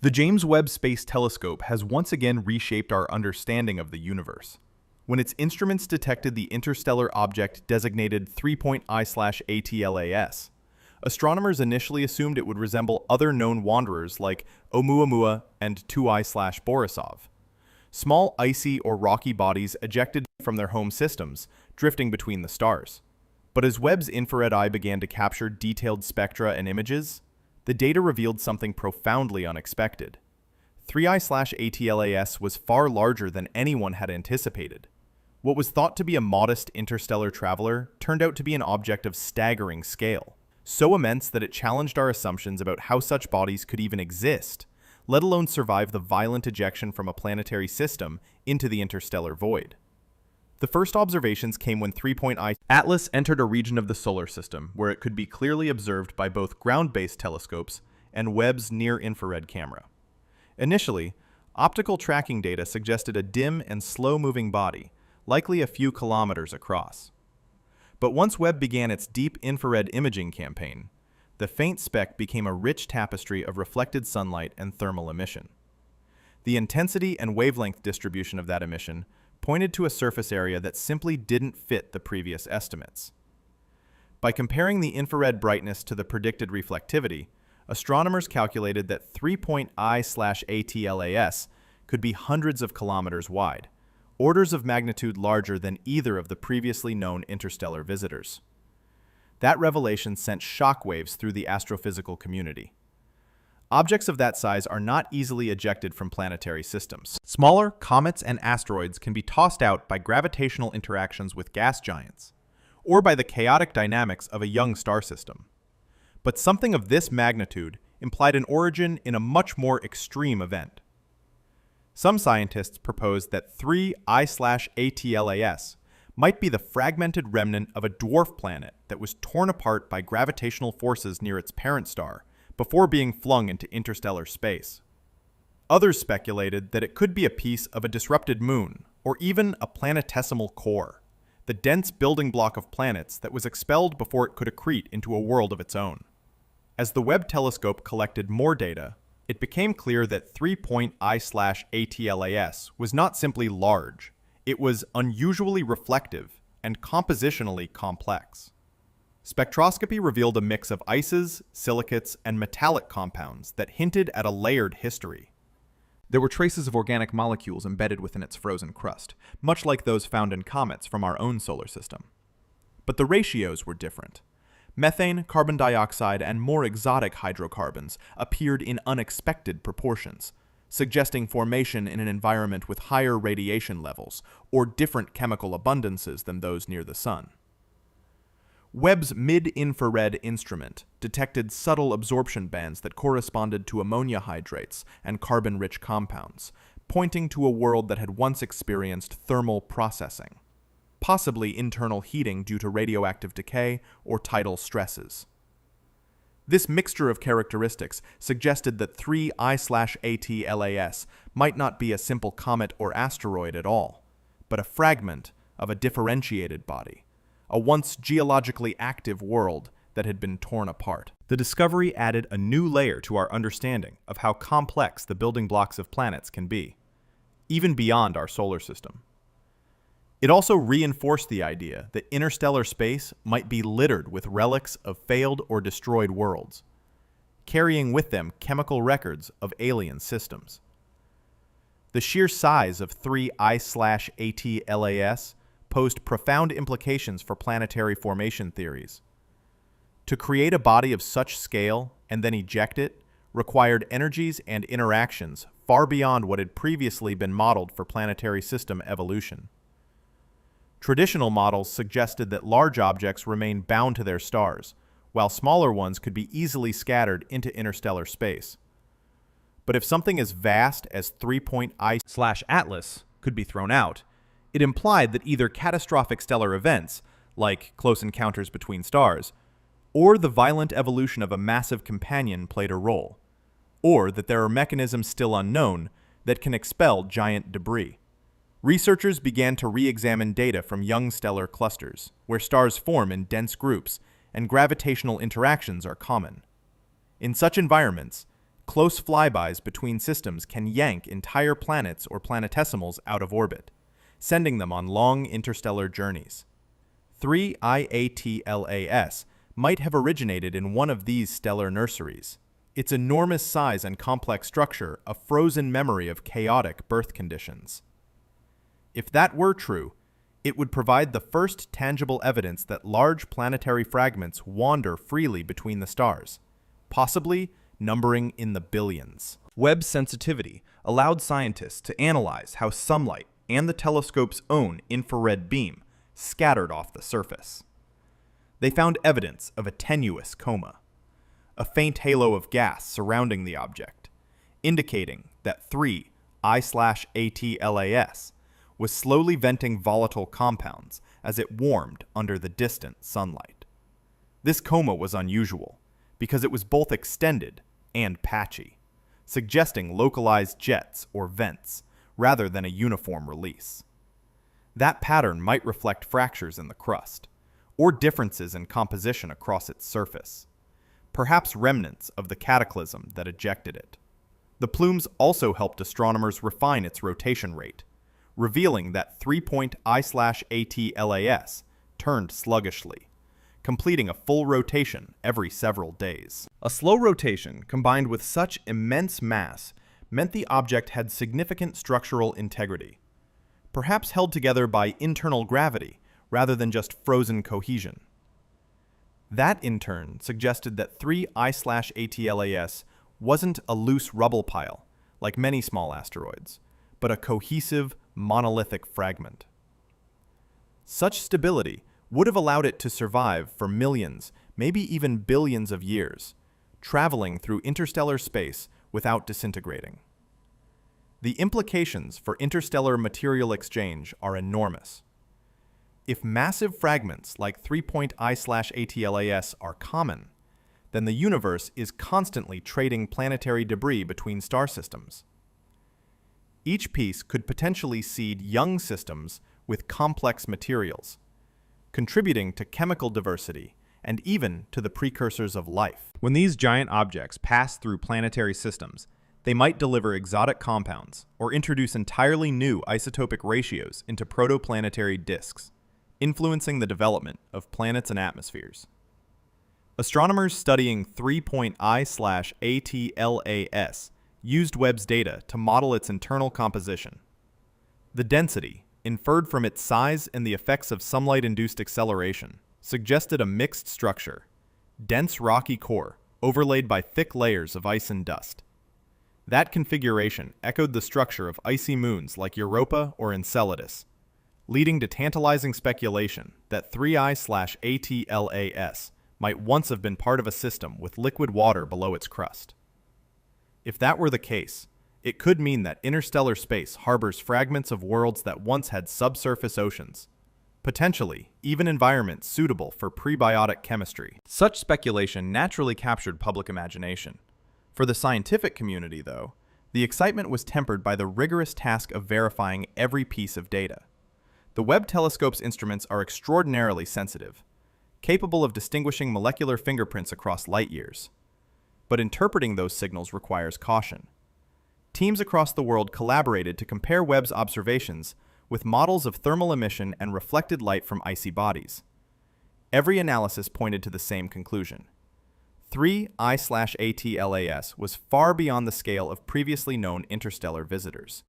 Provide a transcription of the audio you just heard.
The James Webb Space Telescope has once again reshaped our understanding of the universe. When its instruments detected the interstellar object designated 3.I/ATLAS, astronomers initially assumed it would resemble other known wanderers like Oumuamua and 2I/Borisov, small icy or rocky bodies ejected from their home systems, drifting between the stars. But as Webb's infrared eye began to capture detailed spectra and images, the data revealed something profoundly unexpected. 3I/ATLAS was far larger than anyone had anticipated. What was thought to be a modest interstellar traveler turned out to be an object of staggering scale, so immense that it challenged our assumptions about how such bodies could even exist, let alone survive the violent ejection from a planetary system into the interstellar void. The first observations came when 3.I Atlas entered a region of the solar system where it could be clearly observed by both ground-based telescopes and Webb's near-infrared camera. Initially, optical tracking data suggested a dim and slow-moving body, likely a few kilometers across. But once Webb began its deep infrared imaging campaign, the faint speck became a rich tapestry of reflected sunlight and thermal emission. The intensity and wavelength distribution of that emission pointed to a surface area that simply didn't fit the previous estimates. By comparing the infrared brightness to the predicted reflectivity, astronomers calculated that 3.I/ATLAS could be hundreds of kilometers wide, orders of magnitude larger than either of the previously known interstellar visitors. That revelation sent shockwaves through the astrophysical community. Objects of that size are not easily ejected from planetary systems. Smaller comets and asteroids can be tossed out by gravitational interactions with gas giants, or by the chaotic dynamics of a young star system. But something of this magnitude implied an origin in a much more extreme event. Some scientists proposed that 3I/ATLAS might be the fragmented remnant of a dwarf planet that was torn apart by gravitational forces near its parent star before being flung into interstellar space. Others speculated that it could be a piece of a disrupted moon, or even a planetesimal core, the dense building block of planets that was expelled before it could accrete into a world of its own. As the Webb telescope collected more data, it became clear that 3.I/ATLAS was not simply large, it was unusually reflective and compositionally complex. Spectroscopy revealed a mix of ices, silicates, and metallic compounds that hinted at a layered history. There were traces of organic molecules embedded within its frozen crust, much like those found in comets from our own solar system. But the ratios were different. Methane, carbon dioxide, and more exotic hydrocarbons appeared in unexpected proportions, suggesting formation in an environment with higher radiation levels or different chemical abundances than those near the sun. Webb's mid-infrared instrument detected subtle absorption bands that corresponded to ammonia hydrates and carbon-rich compounds, pointing to a world that had once experienced thermal processing, possibly internal heating due to radioactive decay or tidal stresses. This mixture of characteristics suggested that 3I/ATLAS might not be a simple comet or asteroid at all, but a fragment of a differentiated body, a once geologically active world that had been torn apart. The discovery added a new layer to our understanding of how complex the building blocks of planets can be, even beyond our solar system. It also reinforced the idea that interstellar space might be littered with relics of failed or destroyed worlds, carrying with them chemical records of alien systems. The sheer size of 3I/ATLAS posed profound implications for planetary formation theories. To create a body of such scale and then eject it required energies and interactions far beyond what had previously been modeled for planetary system evolution. Traditional models suggested that large objects remain bound to their stars, while smaller ones could be easily scattered into interstellar space. But if something as vast as 3.I/Atlas could be thrown out, it implied that either catastrophic stellar events, like close encounters between stars, or the violent evolution of a massive companion played a role, or that there are mechanisms still unknown that can expel giant debris. Researchers began to re-examine data from young stellar clusters, where stars form in dense groups and gravitational interactions are common. In such environments, Close flybys between systems can yank entire planets or planetesimals out of orbit, sending them on long interstellar journeys. 3IATLAS might have originated in one of these stellar nurseries. Its enormous size and complex structure a frozen memory of chaotic birth conditions. If that were true, it would provide the first tangible evidence that large planetary fragments wander freely between the stars, possibly numbering in the billions. Webb's sensitivity allowed scientists to analyze how sunlight and the telescope's own infrared beam scattered off the surface. They found evidence of a tenuous coma, a faint halo of gas surrounding the object, indicating that 3I/ATLAS was slowly venting volatile compounds as it warmed under the distant sunlight. This coma was unusual because it was both extended and patchy, suggesting localized jets or vents rather than a uniform release. That pattern might reflect fractures in the crust, or differences in composition across its surface, perhaps remnants of the cataclysm that ejected it. The plumes also helped astronomers refine its rotation rate, revealing that 3.I/ATLAS turned sluggishly, completing a full rotation every several days. A slow rotation combined with such immense mass meant the object had significant structural integrity, perhaps held together by internal gravity rather than just frozen cohesion. That, in turn, suggested that 3I/ATLAS wasn't a loose rubble pile, like many small asteroids, but a cohesive, monolithic fragment. Such stability would have allowed it to survive for millions, maybe even billions of years, traveling through interstellar space without disintegrating. The implications for interstellar material exchange are enormous. If massive fragments like 3.I/ATLAS are common, then the universe is constantly trading planetary debris between star systems. Each piece could potentially seed young systems with complex materials, contributing to chemical diversity and even to the precursors of life. When these giant objects pass through planetary systems, they might deliver exotic compounds or introduce entirely new isotopic ratios into protoplanetary disks, influencing the development of planets and atmospheres. Astronomers studying 3.I/ATLAS used Webb's data to model its internal composition. The density, inferred from its size and the effects of sunlight-induced acceleration, suggested a mixed structure, dense rocky core overlaid by thick layers of ice and dust. That configuration echoed the structure of icy moons like Europa or Enceladus, leading to tantalizing speculation that 3I/ATLAS might once have been part of a system with liquid water below its crust. If that were the case, it could mean that interstellar space harbors fragments of worlds that once had subsurface oceans, potentially even environments suitable for prebiotic chemistry. Such speculation naturally captured public imagination. For the scientific community, though, the excitement was tempered by the rigorous task of verifying every piece of data. The Webb telescope's instruments are extraordinarily sensitive, capable of distinguishing molecular fingerprints across light years. But interpreting those signals requires caution. Teams across the world collaborated to compare Webb's observations with models of thermal emission and reflected light from icy bodies. Every analysis pointed to the same conclusion. 3I/ATLAS was far beyond the scale of previously known interstellar visitors.